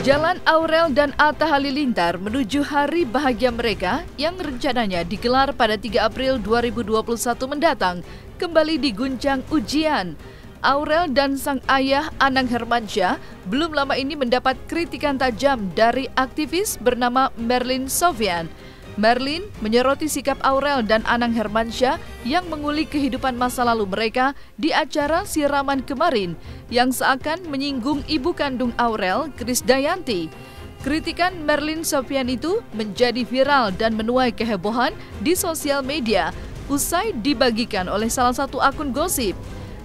Jalan Aurel dan Atta Halilintar menuju hari bahagia mereka yang rencananya digelar pada 3 April 2021 mendatang kembali diguncang ujian. Aurel dan sang ayah Anang Hermansyah belum lama ini mendapat kritikan tajam dari aktivis bernama Merlin Sofyan. Merlin menyoroti sikap Aurel dan Anang Hermansyah yang mengulik kehidupan masa lalu mereka di acara siraman kemarin yang seakan menyinggung ibu kandung Aurel, Krisdayanti. Kritikan Merlin Sofyan itu menjadi viral dan menuai kehebohan di sosial media usai dibagikan oleh salah satu akun gosip.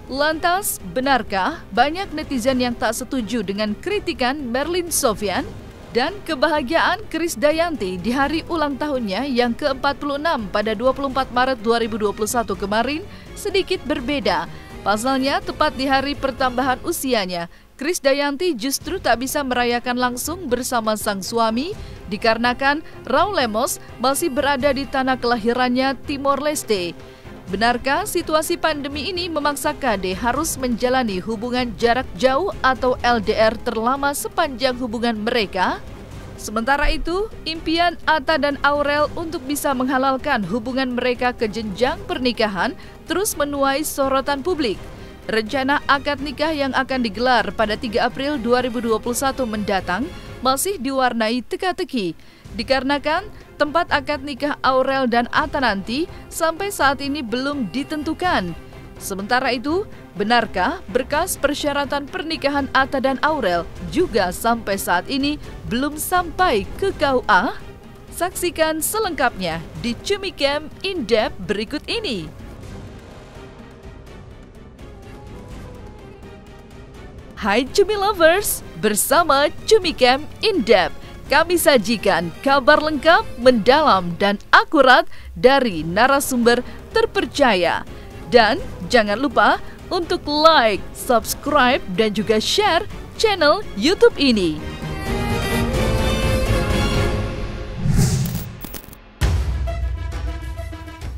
Lantas, benarkah banyak netizen yang tak setuju dengan kritikan Merlin Sofyan? Dan kebahagiaan Krisdayanti di hari ulang tahunnya yang ke-46 pada 24 Maret 2021 kemarin sedikit berbeda. Pasalnya tepat di hari pertambahan usianya, Krisdayanti justru tak bisa merayakan langsung bersama sang suami dikarenakan Raul Lemos masih berada di tanah kelahirannya Timor Leste. Benarkah situasi pandemi ini memaksa KD harus menjalani hubungan jarak jauh atau LDR terlama sepanjang hubungan mereka? Sementara itu, impian Atta dan Aurel untuk bisa menghalalkan hubungan mereka ke jenjang pernikahan terus menuai sorotan publik. Rencana akad nikah yang akan digelar pada 3 April 2021 mendatang masih diwarnai teka-teki, dikarenakan tempat akad nikah Aurel dan Atta nanti sampai saat ini belum ditentukan. Sementara itu, benarkah berkas persyaratan pernikahan Atta dan Aurel juga sampai saat ini belum sampai ke KUA? Saksikan selengkapnya di Cumicam In-Depth berikut ini. Hai Cumi Lovers, bersama Cumicam In-Depth kami sajikan kabar lengkap, mendalam, dan akurat dari narasumber terpercaya. Dan jangan lupa untuk like, subscribe, dan juga share channel YouTube ini.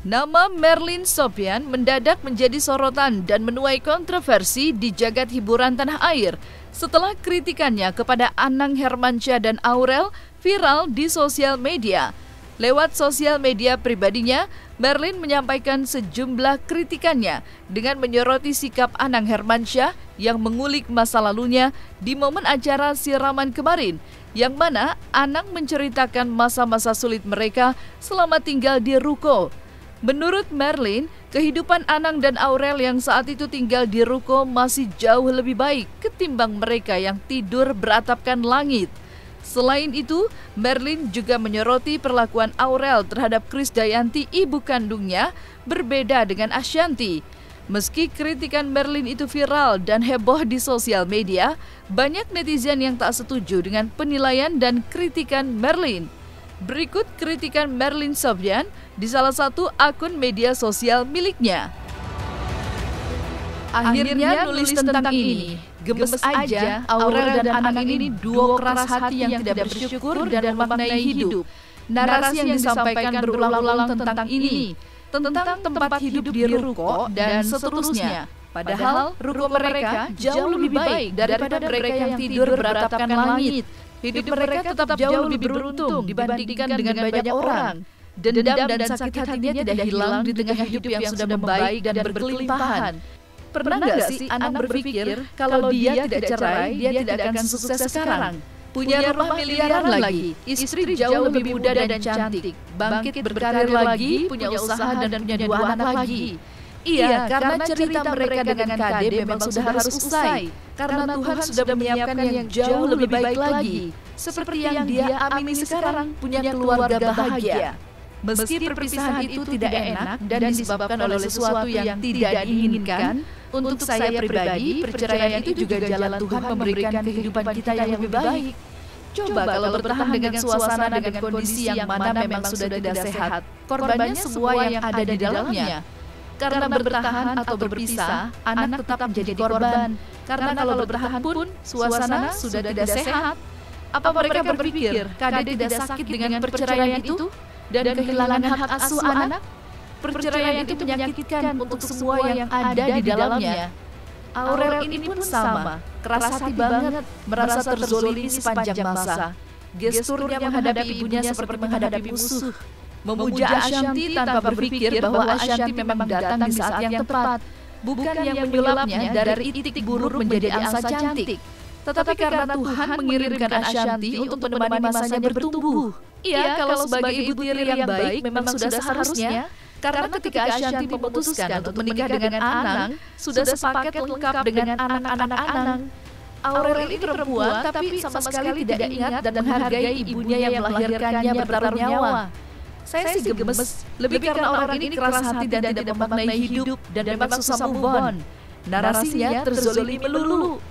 Nama Merlin Sofyan mendadak menjadi sorotan dan menuai kontroversi di jagat hiburan tanah air setelah kritikannya kepada Anang Hermansyah dan Aurel viral di sosial media. Lewat sosial media pribadinya, Merlin menyampaikan sejumlah kritikannya dengan menyoroti sikap Anang Hermansyah yang mengulik masa lalunya di momen acara siraman kemarin, yang mana Anang menceritakan masa-masa sulit mereka selama tinggal di ruko. Menurut Merlin, kehidupan Anang dan Aurel yang saat itu tinggal di ruko masih jauh lebih baik ketimbang mereka yang tidur beratapkan langit. Selain itu, Merlin juga menyoroti perlakuan Aurel terhadap Krisdayanti, ibu kandungnya, berbeda dengan Ashanti. Meski kritikan Merlin itu viral dan heboh di sosial media, banyak netizen yang tak setuju dengan penilaian dan kritikan Merlin. Berikut kritikan Merlin Sofyan di salah satu akun media sosial miliknya. Akhirnya nulis tentang ini. Gemes aja, Aurel dan Anang ini duo keras hati yang tidak bersyukur dan memaknai hidup. Narasi yang disampaikan berulang-ulang tentang ini, tentang tempat hidup di ruko dan seterusnya. Padahal ruko mereka jauh lebih baik daripada mereka yang tidur beratapkan langit. Hidup mereka tetap jauh lebih beruntung dibandingkan dengan banyak orang. Dendam dan sakit hatinya tidak hilang di tengah hidup yang sudah membaik dan berkelimpahan. Pernah nggak sih Anang berpikir kalau dia tidak cerai, dia tidak akan sukses sekarang? Punya rumah miliaran lagi, istri jauh lebih muda dan cantik, bangkit berkarir lagi, punya usaha dan punya 2 anak lagi. Iya, karena cerita mereka dengan KD memang sudah harus usai, karena Tuhan sudah menyiapkan yang jauh lebih baik lagi. Seperti yang dia alami sekarang, punya keluarga bahagia. Meski perpisahan itu tidak enak dan disebabkan oleh sesuatu yang tidak diinginkan, untuk saya pribadi, perceraian itu juga jalan Tuhan memberikan kehidupan kita yang lebih baik. Coba kalau bertahan dengan suasana dengan kondisi yang mana memang sudah tidak sehat, korbannya semua yang ada di dalamnya. Karena bertahan atau berpisah, anak tetap menjadi korban. Karena kalau bertahan pun, suasana sudah tidak sehat. Apa mereka berpikir KD tidak sakit dengan perceraian itu dan kehilangan hak asuh anak? Perceraian itu menyakitkan untuk semua yang ada di dalamnya. Aurel ini pun sama, keras hati banget, merasa terzolimi sepanjang masa. Gesturnya menghadapi ibunya seperti menghadapi musuh. Memuja Ashanti tanpa berpikir bahwa Ashanti memang datang di saat yang tepat. Bukan yang menyulapnya dari itik buruk menjadi angsa cantik. Tetapi karena Tuhan mengirimkan Ashanti untuk menemani masanya bertumbuh. Iya, kalau sebagai ibu tiri yang baik memang sudah seharusnya. Karena ketika Ashanti memutuskan untuk menikah dengan Anang, sudah sepaket lengkap dengan anak-anak Anang. Aurel ini perempuan tapi sama sekali tidak ingat dan menghargai ibunya yang melahirkannya bertaruh nyawa. Saya sih gemes, lebih karena orang ini keras hati dan tidak memaknai hidup dan memang susah move on. Narasinya terzolimi melulu.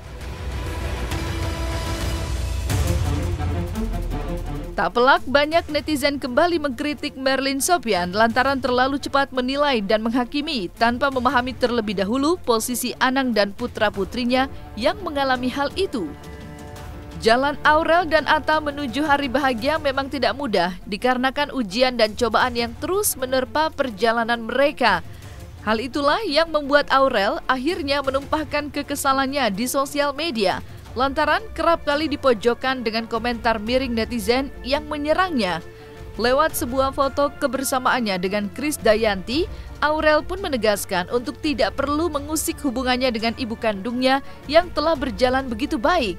Tak pelak, banyak netizen kembali mengkritik Merlin Sopyan lantaran terlalu cepat menilai dan menghakimi tanpa memahami terlebih dahulu posisi Anang dan putra-putrinya yang mengalami hal itu. Jalan Aurel dan Atta menuju hari bahagia memang tidak mudah dikarenakan ujian dan cobaan yang terus menerpa perjalanan mereka. Hal itulah yang membuat Aurel akhirnya menumpahkan kekesalannya di sosial media lantaran kerap kali dipojokkan dengan komentar miring netizen yang menyerangnya. Lewat sebuah foto kebersamaannya dengan Krisdayanti, Aurel pun menegaskan untuk tidak perlu mengusik hubungannya dengan ibu kandungnya yang telah berjalan begitu baik.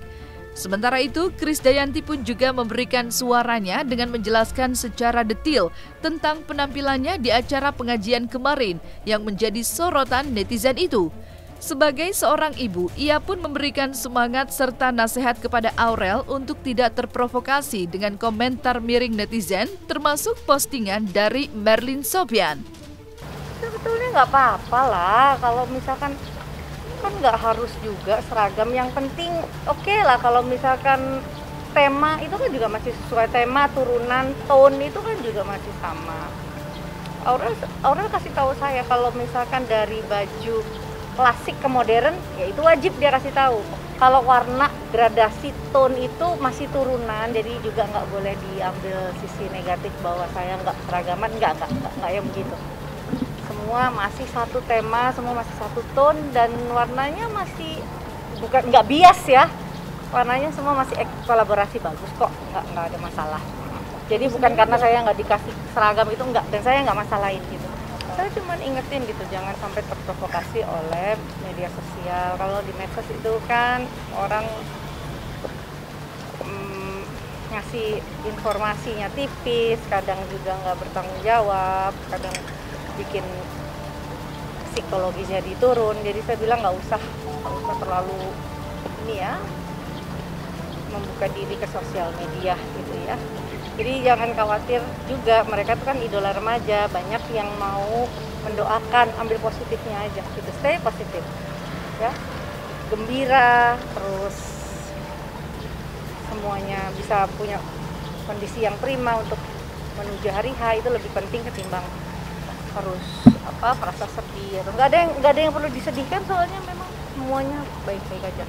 Sementara itu, Krisdayanti pun juga memberikan suaranya dengan menjelaskan secara detail tentang penampilannya di acara pengajian kemarin yang menjadi sorotan netizen itu. Sebagai seorang ibu, ia pun memberikan semangat serta nasihat kepada Aurel untuk tidak terprovokasi dengan komentar miring netizen, termasuk postingan dari Merlin Sopyan. Sebetulnya nggak apa-apa lah, kalau misalkan kan nggak harus juga seragam. Yang penting oke lah kalau misalkan tema itu kan juga masih sesuai tema, turunan, tone itu kan juga masih sama. Aurel kasih tahu saya kalau misalkan dari baju klasik ke modern, ya itu wajib dia kasih tahu. Kalau warna, gradasi, tone itu masih turunan, jadi juga nggak boleh diambil sisi negatif bahwa saya nggak seragaman, nggak yang begitu. Semua masih satu tema, semua masih satu tone, dan warnanya masih nggak bias ya. Warnanya semua masih kolaborasi bagus kok, nggak ada masalah. Jadi bukan karena saya nggak dikasih seragam itu nggak, dan saya nggak masalahin gitu. Saya cuma ingetin gitu, jangan sampai terprovokasi oleh media sosial. Kalau di medsos itu kan orang ngasih informasinya tipis, kadang juga nggak bertanggung jawab, kadang bikin psikologi jadi turun. Jadi saya bilang nggak usah terlalu ini ya, membuka diri ke sosial media gitu ya. Jadi jangan khawatir juga, mereka tuh kan idola remaja, banyak yang mau mendoakan, ambil positifnya aja gitu, stay positif ya, gembira, terus semuanya bisa punya kondisi yang prima untuk menuju hari H, itu lebih penting ketimbang harus merasa sedih atau nggak ada yang perlu disedihkan, soalnya memang semuanya baik-baik aja.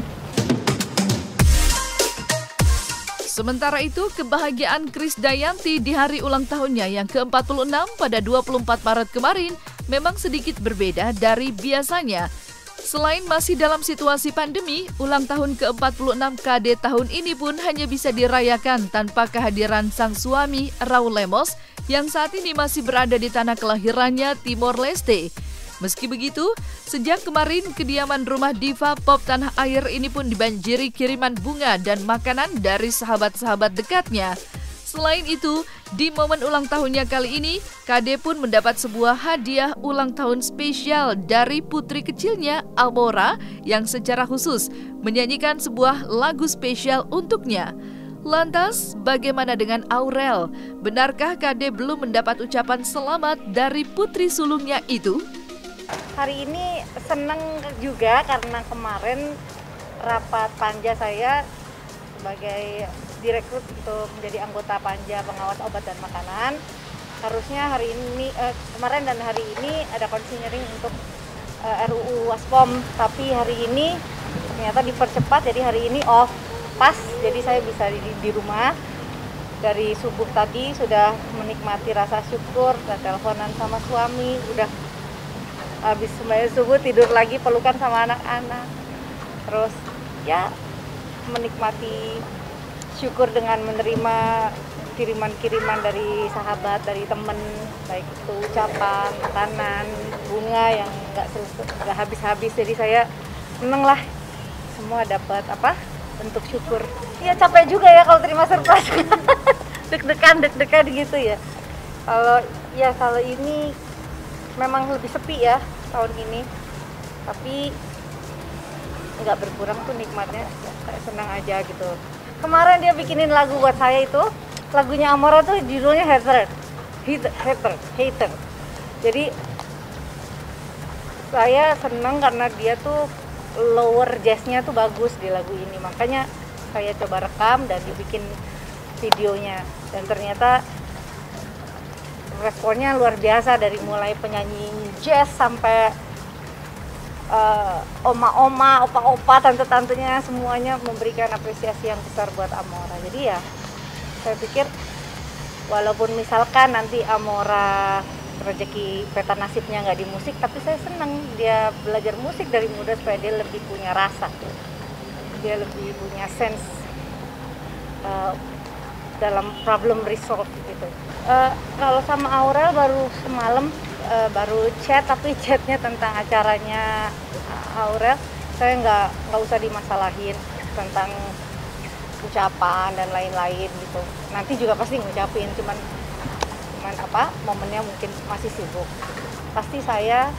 Sementara itu, kebahagiaan Krisdayanti di hari ulang tahunnya yang ke-46 pada 24 Maret kemarin memang sedikit berbeda dari biasanya. Selain masih dalam situasi pandemi, ulang tahun ke-46 KD tahun ini pun hanya bisa dirayakan tanpa kehadiran sang suami, Raul Lemos, yang saat ini masih berada di tanah kelahirannya, Timor Leste. Meski begitu, sejak kemarin kediaman rumah diva pop tanah air ini pun dibanjiri kiriman bunga dan makanan dari sahabat-sahabat dekatnya. Selain itu, di momen ulang tahunnya kali ini, KD pun mendapat sebuah hadiah ulang tahun spesial dari putri kecilnya, Almora, yang secara khusus menyanyikan sebuah lagu spesial untuknya. Lantas, bagaimana dengan Aurel? Benarkah KD belum mendapat ucapan selamat dari putri sulungnya itu? Hari ini senang juga karena kemarin rapat panja saya sebagai direkrut untuk menjadi anggota panja pengawas obat dan makanan. Harusnya hari ini, kemarin dan hari ini ada konsinyering untuk RUU Waspom, tapi hari ini ternyata dipercepat, jadi hari ini off, pas, jadi saya bisa di rumah. Dari subuh tadi sudah menikmati rasa syukur, dan teleponan sama suami, udah habis sembahyang subuh tidur lagi pelukan sama anak-anak. terus ya menikmati, syukur dengan menerima kiriman-kiriman dari sahabat, dari temen, baik itu ucapan, makanan, bunga yang nggak habis-habis. Jadi saya seneng lah, semua dapat bentuk syukur. Ya capek juga ya kalau terima surprise. deg-degan gitu ya. Kalau ini memang lebih sepi ya tahun ini, tapi nggak berkurang tuh nikmatnya. Saya senang aja gitu. Kemarin dia bikinin lagu buat saya itu, lagunya Amora tuh judulnya Hater. Jadi saya senang karena dia tuh lower jazznya tuh bagus di lagu ini, makanya saya coba rekam dan dibikin videonya, dan ternyata responnya luar biasa, dari mulai penyanyi jazz sampai oma-oma, opa-opa, tante-tantenya, semuanya memberikan apresiasi yang besar buat Amora. Jadi ya saya pikir walaupun misalkan nanti Amora rezeki peta nasibnya nggak di musik, tapi saya senang dia belajar musik dari muda supaya dia lebih punya rasa, dia lebih punya sense dalam problem resolve gitu. Kalau sama Aurel baru semalam baru chat, tapi chatnya tentang acaranya Aurel. Saya nggak usah dimasalahin tentang ucapan dan lain-lain gitu. Nanti juga pasti ngucapin, cuman momennya mungkin masih sibuk. Pasti saya,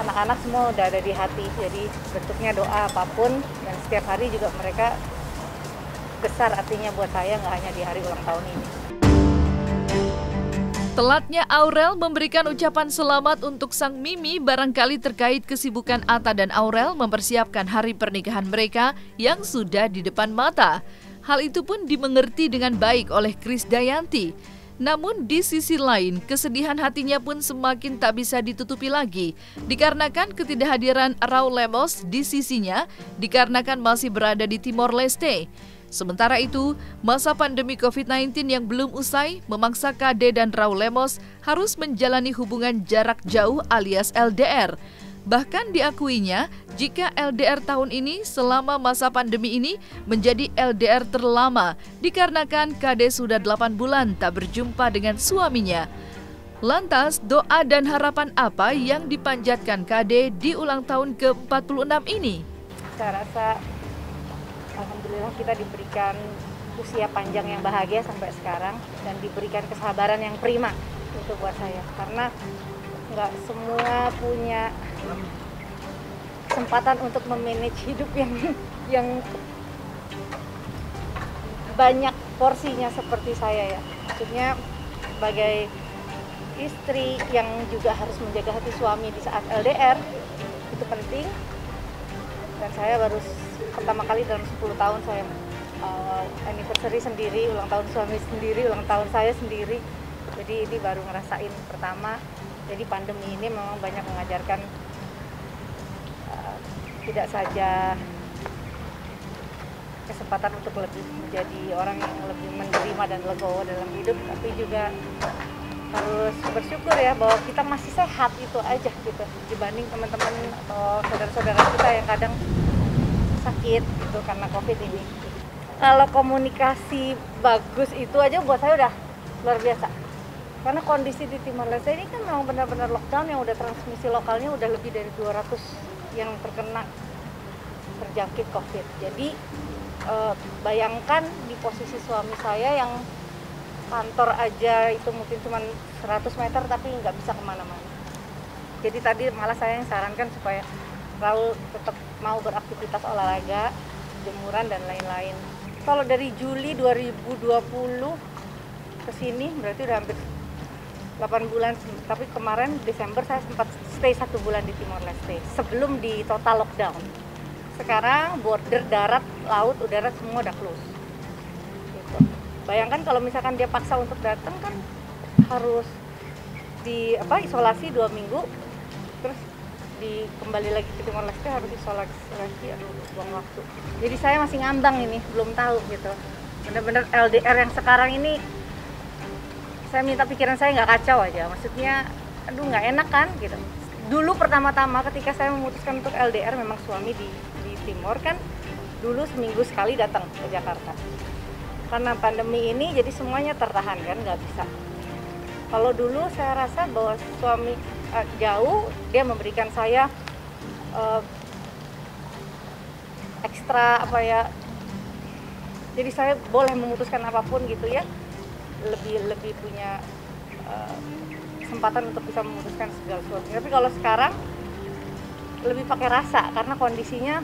anak-anak semua udah ada di hati, jadi bentuknya doa apapun, dan setiap hari juga mereka besar artinya buat saya, nggak hanya di hari ulang tahun ini. Telatnya Aurel memberikan ucapan selamat untuk sang Mimi barangkali terkait kesibukan Atta dan Aurel mempersiapkan hari pernikahan mereka yang sudah di depan mata. Hal itu pun dimengerti dengan baik oleh Krisdayanti. Namun di sisi lain, kesedihan hatinya pun semakin tak bisa ditutupi lagi, dikarenakan ketidakhadiran Raul Lemos di sisinya, dikarenakan masih berada di Timor Leste. Sementara itu, masa pandemi COVID-19 yang belum usai memaksa Kade dan Raul Lemos harus menjalani hubungan jarak jauh alias LDR. Bahkan diakuinya, jika LDR tahun ini selama masa pandemi ini menjadi LDR terlama, dikarenakan Kade sudah 8 bulan tak berjumpa dengan suaminya. Lantas, doa dan harapan apa yang dipanjatkan Kade di ulang tahun ke-46 ini? Saya rasa alhamdulillah kita diberikan usia panjang yang bahagia sampai sekarang, dan diberikan kesabaran yang prima itu buat saya, karena nggak semua punya kesempatan untuk memanage hidup yang banyak porsinya seperti saya ya. Maksudnya sebagai istri yang juga harus menjaga hati suami di saat LDR, itu penting. Dan saya baru pertama kali dalam 10 tahun saya anniversary sendiri, ulang tahun suami sendiri, ulang tahun saya sendiri. Jadi ini baru ngerasain pertama. Jadi pandemi ini memang banyak mengajarkan tidak saja kesempatan untuk lebih menjadi orang yang lebih menerima dan legowo dalam hidup, tapi juga harus bersyukur ya bahwa kita masih sehat, itu aja gitu, dibanding teman-teman atau saudara-saudara kita yang kadang sakit gitu karena COVID ini. Kalau komunikasi bagus itu aja buat saya udah luar biasa. Karena kondisi di Timor Leste ini kan memang benar-benar lockdown, yang udah transmisi lokalnya udah lebih dari 200 yang terjangkit COVID. Jadi bayangkan di posisi suami saya yang kantor aja itu mungkin cuma 100 meter tapi nggak bisa kemana-mana. Jadi tadi malah saya yang sarankan supaya Raul tetap mau beraktivitas olahraga, jemuran dan lain-lain. Kalau dari Juli 2020 ke sini berarti udah hampir 8 bulan, tapi kemarin Desember saya sempat stay 1 bulan di Timor Leste sebelum di total lockdown. Sekarang border darat, laut, udara semua udah close. Gitu. Bayangkan kalau misalkan dia paksa untuk datang kan harus isolasi 2 minggu, terus kembali lagi ke Timor Leste harus isolasi, buang waktu. Jadi saya masih ngambang ini, belum tahu gitu. Bener-bener LDR yang sekarang ini saya minta pikiran saya nggak kacau aja, maksudnya nggak enak kan gitu. Dulu pertama-tama ketika saya memutuskan untuk LDR memang suami di Timur kan dulu seminggu sekali datang ke Jakarta. Karena pandemi ini jadi semuanya tertahan kan, nggak bisa. Kalau dulu saya rasa bahwa suami jauh, dia memberikan saya ekstra apa ya, jadi saya boleh memutuskan apapun gitu ya, lebih punya kesempatan untuk bisa memutuskan segala sesuatu. Tapi kalau sekarang lebih pakai rasa karena kondisinya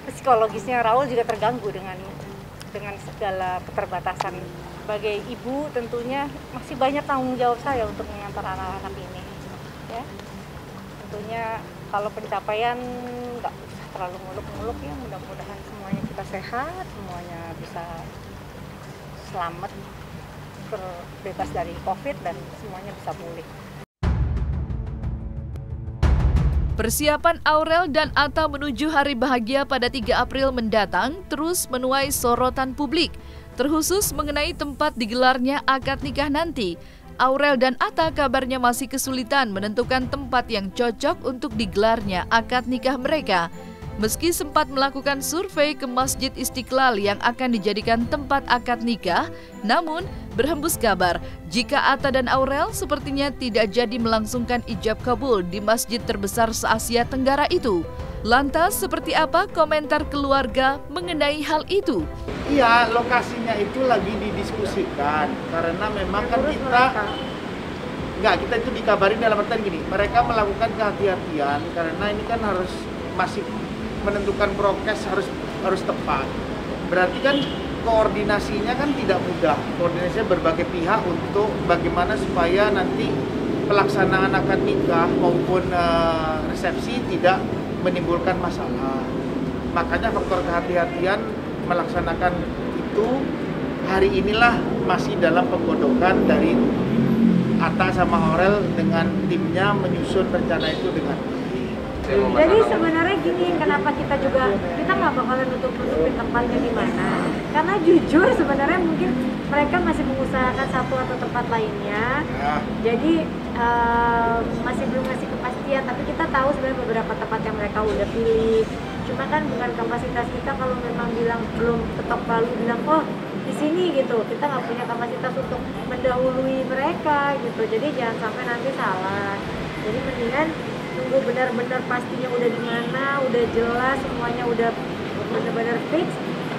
psikologisnya Raul juga terganggu dengan segala keterbatasan. Sebagai ibu tentunya masih banyak tanggung jawab saya untuk mengantar anak-anak ini ya. Tentunya kalau pencapaian nggak usah terlalu muluk-muluk ya, mudah-mudahan semuanya kita sehat, semuanya bisa selamat, terbebas dari COVID dan semuanya bisa pulih. Persiapan Aurel dan Atta menuju hari bahagia pada 3 April mendatang terus menuai sorotan publik, terkhusus mengenai tempat digelarnya akad nikah nanti. Aurel dan Atta kabarnya masih kesulitan menentukan tempat yang cocok untuk digelarnya akad nikah mereka. Meski sempat melakukan survei ke Masjid Istiqlal yang akan dijadikan tempat akad nikah, namun berhembus kabar jika Atta dan Aurel sepertinya tidak jadi melangsungkan ijab kabul di masjid terbesar se-Asia Tenggara itu. Lantas seperti apa komentar keluarga mengenai hal itu? Iya, lokasinya itu lagi didiskusikan karena memang kan kita itu dikabarin dalam artian gini, mereka melakukan kehati-hatian karena ini kan harus masih menentukan prokes harus tepat. Berarti kan koordinasinya kan tidak mudah. Koordinasinya berbagai pihak untuk bagaimana supaya nanti pelaksanaan akad nikah maupun resepsi tidak menimbulkan masalah. Makanya faktor kehati-hatian melaksanakan itu hari inilah masih dalam penggodokan dari Atta sama Aurel dengan timnya menyusun rencana itu dengan jadi sebenarnya gini, kenapa kita nggak bakalan nutupin tempatnya di mana? Karena jujur sebenarnya mungkin mereka masih mengusahakan satu atau tempat lainnya. Jadi masih belum ngasih kepastian. Tapi kita tahu sebenarnya beberapa tempat yang mereka udah pilih. Cuma kan bukan kapasitas kita kalau memang bilang belum ketok palu bilang oh di sini gitu. Kita nggak punya kapasitas untuk mendahului mereka gitu. Jadi jangan sampai nanti salah. Jadi mendingan tunggu benar-benar pastinya udah di mana, udah jelas semuanya udah benar-benar fix,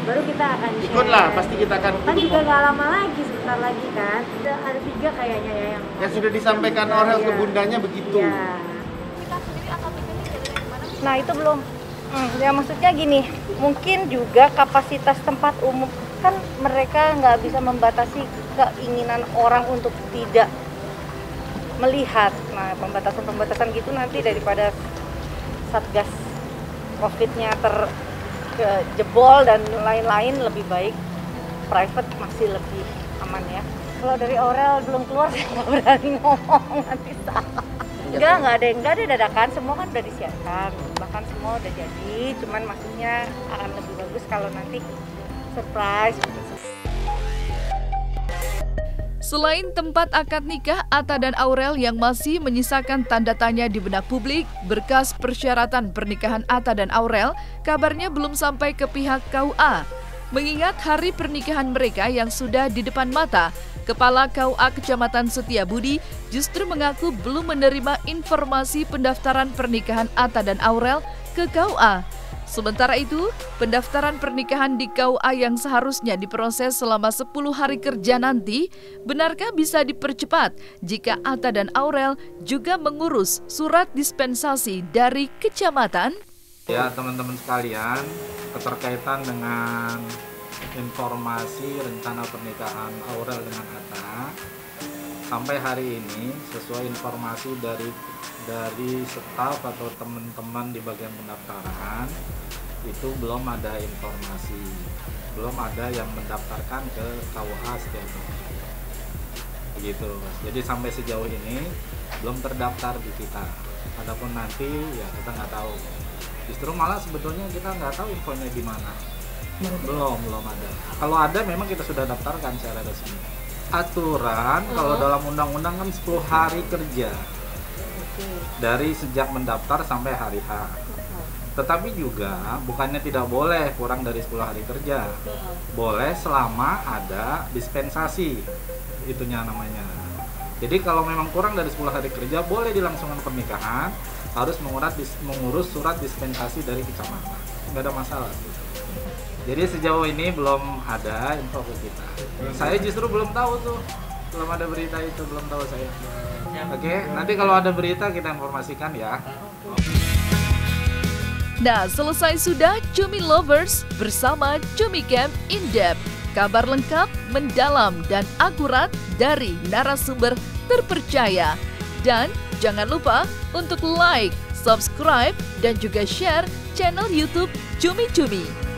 baru kita akan share. Ikutlah, pasti kita akan kan juga nggak lama lagi, sebentar lagi kan. Ada 3 kayaknya ya yang sudah disampaikan Aurel ke bundanya begitu. Ya. Nah itu belum. Ya maksudnya gini, mungkin juga kapasitas tempat umum kan mereka nggak bisa membatasi keinginan orang untuk tidak melihat. Nah pembatasan gitu nanti daripada Satgas COVID-nya terjebol dan lain-lain, lebih baik private masih lebih aman ya. Kalau dari Aurel belum keluar saya nggak berani ngomong, nanti salah. Nggak ada dadakan, semua kan udah disiapkan, bahkan semua udah jadi, cuman maksudnya akan lebih bagus kalau nanti surprise. Selain tempat akad nikah, Atta dan Aurel yang masih menyisakan tanda tanya di benak publik, berkas persyaratan pernikahan Atta dan Aurel kabarnya belum sampai ke pihak KUA. Mengingat hari pernikahan mereka yang sudah di depan mata, Kepala KUA Kecamatan Setiabudi justru mengaku belum menerima informasi pendaftaran pernikahan Atta dan Aurel ke KUA. Sementara itu, pendaftaran pernikahan di KUA yang seharusnya diproses selama 10 hari kerja nanti, benarkah bisa dipercepat jika Atta dan Aurel juga mengurus surat dispensasi dari kecamatan? Ya teman-teman sekalian, keterkaitan dengan informasi rencana pernikahan Aurel dengan Atta, sampai hari ini sesuai informasi dari staf atau teman-teman di bagian pendaftaran itu belum ada informasi, belum ada yang mendaftarkan ke KUA Setiabudi. Begitu. Jadi sampai sejauh ini belum terdaftar di kita. Adapun nanti ya kita nggak tahu. Justru malah sebetulnya kita nggak tahu infonya di mana. Belum ada. Kalau ada memang kita sudah daftarkan secara resmi. Aturan kalau dalam undang-undang kan 10 hari kerja dari sejak mendaftar sampai hari H. Tetapi juga bukannya tidak boleh kurang dari 10 hari kerja. Boleh selama ada dispensasi, itunya namanya. Jadi kalau memang kurang dari 10 hari kerja boleh dilangsungkan pernikahan, harus mengurus surat dispensasi dari kecamatan. Nggak ada masalah. Jadi sejauh ini belum ada info ke kita. Saya justru belum tahu tuh, belum ada berita itu, belum tahu saya. Oke, nanti kalau ada berita kita informasikan ya. Nah, selesai sudah Cumi Lovers bersama Cumi Camp In Depth. Kabar lengkap, mendalam, dan akurat dari narasumber terpercaya. Dan jangan lupa untuk like, subscribe, dan juga share channel YouTube Cumi Cumi.